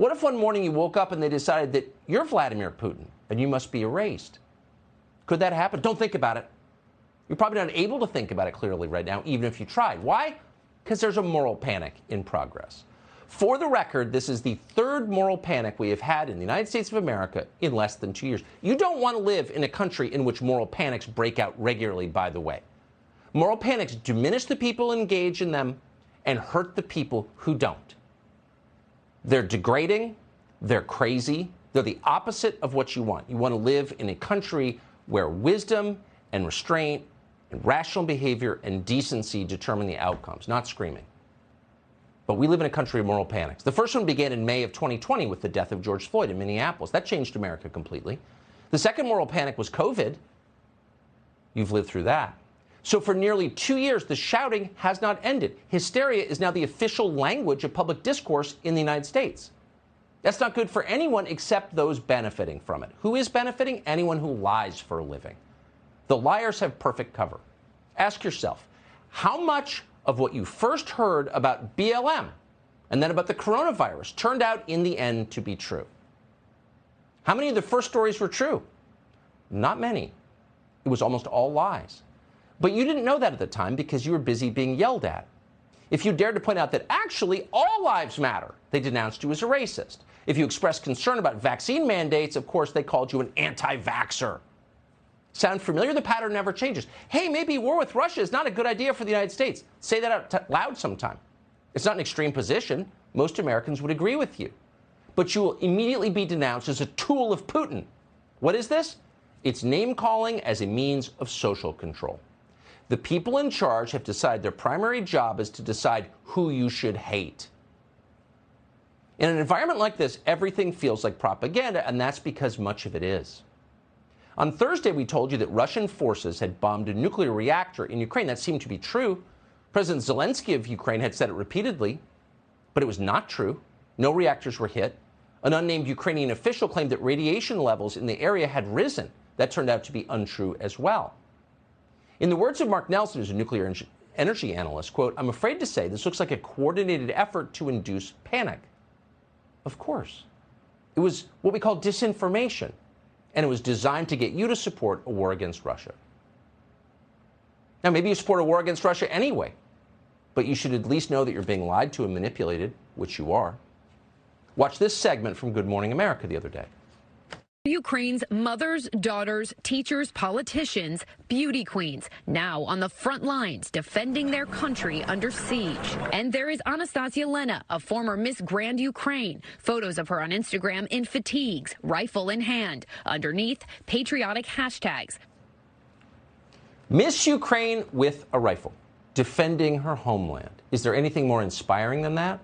What if one morning you woke up and they decided that you're Vladimir Putin and you must be erased? Could that happen? Don't think about it. You're probably not able to think about it clearly right now, even if you tried. Why? Because there's a moral panic in progress. For the record, this is the third moral panic we have had in the United States of America in less than 2 years. You don't want to live in a country in which moral panics break out regularly, by the way. Moral panics diminish the people engaged in them and hurt the people who don't. They're degrading, they're crazy, they're the opposite of what you want. You want to live in a country where wisdom and restraint and rational behavior and decency determine the outcomes, not screaming. But we live in a country of moral panics. The first one began in May of 2020 with the death of George Floyd in Minneapolis. That changed America completely. The second moral panic was COVID. You've lived through that. So for nearly 2 years, the shouting has not ended. Hysteria is now the official language of public discourse in the United States. That's not good for anyone except those benefiting from it. Who is benefiting? Anyone who lies for a living. The liars have perfect cover. Ask yourself, how much of what you first heard about BLM and then about the coronavirus turned out in the end to be true? How many of the first stories were true? Not many. It was almost all lies. But you didn't know that at the time because you were busy being yelled at. If you dared to point out that actually all lives matter, they denounced you as a racist. If you expressed concern about vaccine mandates, of course, they called you an anti-vaxxer. Sound familiar? The pattern never changes. Hey, maybe war with Russia is not a good idea for the United States. Say that out loud sometime. It's not an extreme position. Most Americans would agree with you. But you will immediately be denounced as a tool of Putin. What is this? It's name-calling as a means of social control. The people in charge have decided their primary job is to decide who you should hate. In an environment like this, everything feels like propaganda, and that's because much of it is. On Thursday, we told you that Russian forces had bombed a nuclear reactor in Ukraine. That seemed to be true. President Zelensky of Ukraine had said it repeatedly, but it was not true. No reactors were hit. An unnamed Ukrainian official claimed that radiation levels in the area had risen. That turned out to be untrue as well. In the words of Mark Nelson, who's a nuclear energy analyst, quote, "I'm afraid to say this looks like a coordinated effort to induce panic." Of course. It was what we call disinformation, and it was designed to get you to support a war against Russia. Now, maybe you support a war against Russia anyway, but you should at least know that you're being lied to and manipulated, which you are. Watch this segment from Good Morning America the other day. Ukraine's mothers, daughters, teachers, politicians, beauty queens, now on the front lines defending their country under siege. And there is Anastasia Lena, a former Miss Grand Ukraine. Photos of her on Instagram in fatigues, rifle in hand. Underneath, patriotic hashtags. Miss Ukraine with a rifle, defending her homeland. Is there anything more inspiring than that?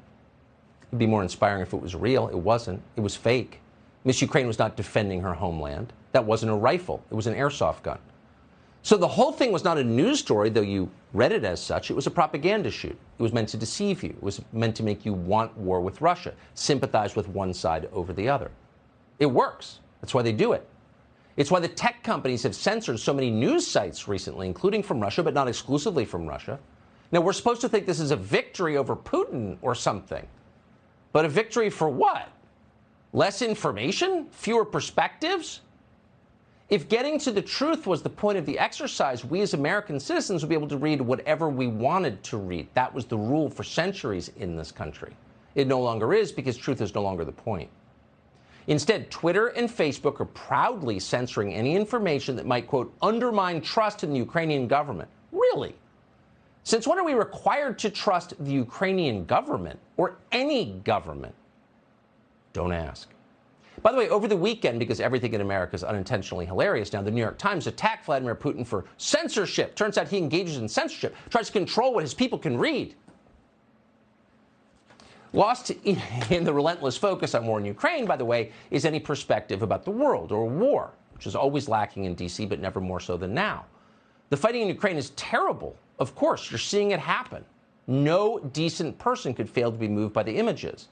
It'd be more inspiring if it was real. It wasn't. It was fake. Miss Ukraine was not defending her homeland. That wasn't a rifle. It was an airsoft gun. So the whole thing was not a news story, though you read it as such. It was a propaganda shoot. It was meant to deceive you. It was meant to make you want war with Russia, sympathize with one side over the other. It works. That's why they do it. It's why the tech companies have censored so many news sites recently, including from Russia, but not exclusively from Russia. Now, we're supposed to think this is a victory over Putin or something. But a victory for what? Less information? Fewer perspectives? If getting to the truth was the point of the exercise, we as American citizens would be able to read whatever we wanted to read. That was the rule for centuries in this country. It no longer is because truth is no longer the point. Instead, Twitter and Facebook are proudly censoring any information that might, quote, undermine trust in the Ukrainian government. Really? Since when are we required to trust the Ukrainian government or any government? Don't ask. By the way, over the weekend, because everything in America is unintentionally hilarious now, the New York Times attacked Vladimir Putin for censorship. Turns out he engages in censorship, tries to control what his people can read. Lost in the relentless focus on war in Ukraine, by the way, is any perspective about the world or war, which is always lacking in D.C., but never more so than now. The fighting in Ukraine is terrible. Of course, you're seeing it happen. No decent person could fail to be moved by the images.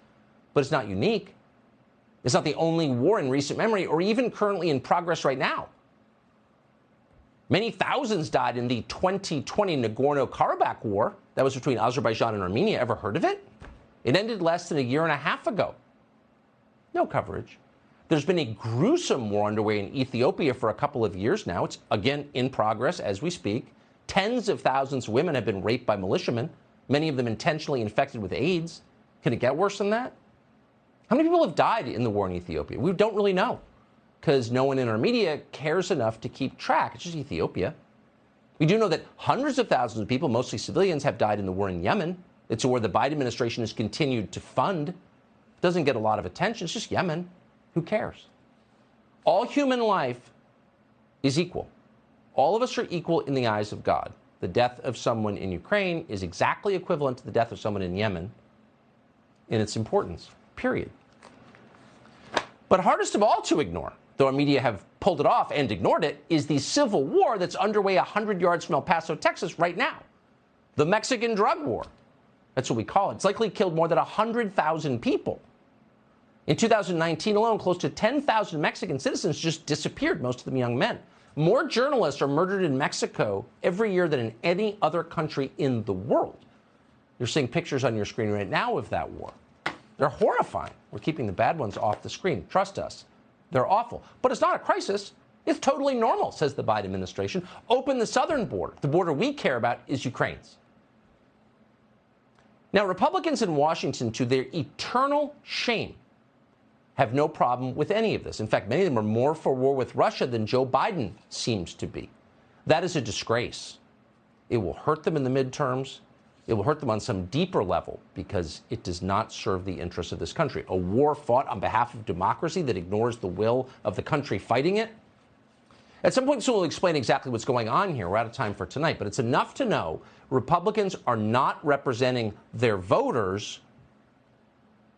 But it's not unique. It's not the only war in recent memory or even currently in progress right now. Many thousands died in the 2020 Nagorno-Karabakh war. That was between Azerbaijan and Armenia. Ever heard of it? It ended less than a year and a half ago. No coverage. There's been a gruesome war underway in Ethiopia for a couple of years now. It's, again, in progress as we speak. Tens of thousands of women have been raped by militiamen, many of them intentionally infected with AIDS. Can it get worse than that? How many people have died in the war in Ethiopia? We don't really know, because no one in our media cares enough to keep track. It's just Ethiopia. We do know that hundreds of thousands of people, mostly civilians, have died in the war in Yemen. It's a war the Biden administration has continued to fund. It doesn't get a lot of attention. It's just Yemen. Who cares? All human life is equal. All of us are equal in the eyes of God. The death of someone in Ukraine is exactly equivalent to the death of someone in Yemen in its importance, period. But hardest of all to ignore, though our media have pulled it off and ignored it, is the civil war that's underway 100 yards from El Paso, Texas right now. The Mexican drug war. That's what we call it. It's likely killed more than 100,000 people. In 2019 alone, close to 10,000 Mexican citizens just disappeared, most of them young men. More journalists are murdered in Mexico every year than in any other country in the world. You're seeing pictures on your screen right now of that war. They're horrifying. We're keeping the bad ones off the screen. Trust us. They're awful. But it's not a crisis. It's totally normal, says the Biden administration. Open the southern border. The border we care about is Ukraine's. Now, Republicans in Washington, to their eternal shame, have no problem with any of this. In fact, many of them are more for war with Russia than Joe Biden seems to be. That is a disgrace. It will hurt them in the midterms. It will hurt them on some deeper level because it does not serve the interests of this country. A war fought on behalf of democracy that ignores the will of the country fighting it. At some point, soon we'll explain exactly what's going on here. We're out of time for tonight, but it's enough to know Republicans are not representing their voters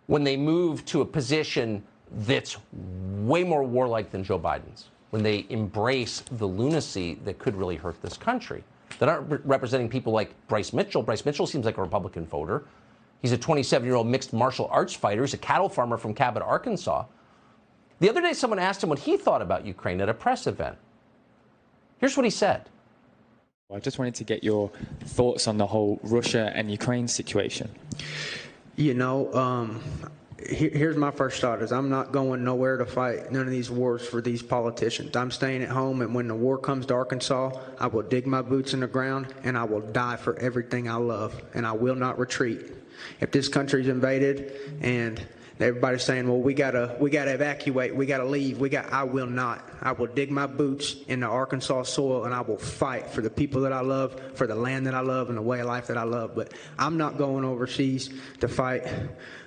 when they move to a position that's way more warlike than Joe Biden's, when they embrace the lunacy that could really hurt this country. They're not representing people like Bryce Mitchell. Bryce Mitchell seems like a Republican voter. He's a 27-year-old mixed martial arts fighter. He's a cattle farmer from Cabot, Arkansas. The other day, someone asked him what he thought about Ukraine at a press event. Here's what he said. I just wanted to get your thoughts on the whole Russia and Ukraine situation. You know, here's my first thought is I'm not going nowhere to fight none of these wars for these politicians. I'm staying at home, and when the war comes to Arkansas, I will dig my boots in the ground, and I will die for everything I love, and I will not retreat. If this country's invaded and everybody's saying, well, we gotta evacuate, we gotta leave, I will not. I will dig my boots in the Arkansas soil, and I will fight for the people that I love, for the land that I love, and the way of life that I love. But I'm not going overseas to fight.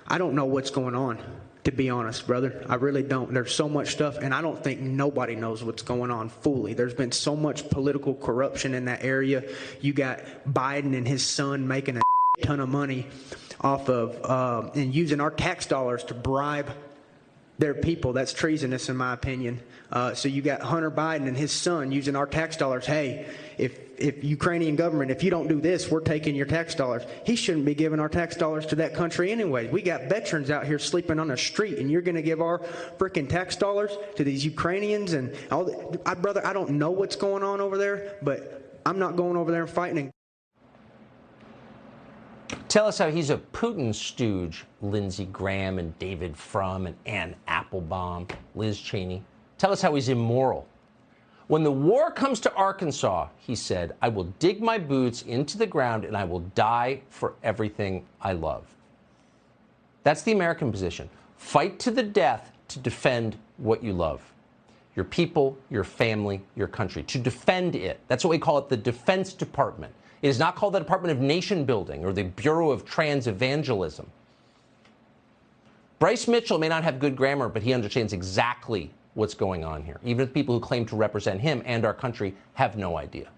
I don't know what's going on, to be honest, brother. I really don't. There's so much stuff, and I don't think nobody knows what's going on fully. There's been so much political corruption in that area. You got Biden and his son making a ton of money off of and using our tax dollars to bribe their people. That's treasonous, in my opinion. So you got Hunter Biden and his son using our tax dollars. Hey, if Ukrainian government, if you don't do this, we're taking your tax dollars. He shouldn't be giving our tax dollars to that country anyway. We got veterans out here sleeping on the street, and you're going to give our freaking tax dollars to these Ukrainians and all that. Brother, I don't know what's going on over there, but I'm not going over there and fighting. Tell us how he's a Putin stooge, Lindsey Graham and David Frum and Ann Applebaum, Liz Cheney. Tell us how he's immoral. When the war comes to Arkansas, he said, I will dig my boots into the ground and I will die for everything I love. That's the American position. Fight to the death to defend what you love. Your people, your family, your country. To defend it. That's what we call it, the Defense Department. It is not called the Department of Nation Building or the Bureau of Trans Evangelism. Bryce Mitchell may not have good grammar, but he understands exactly what's going on here. Even if people who claim to represent him and our country have no idea.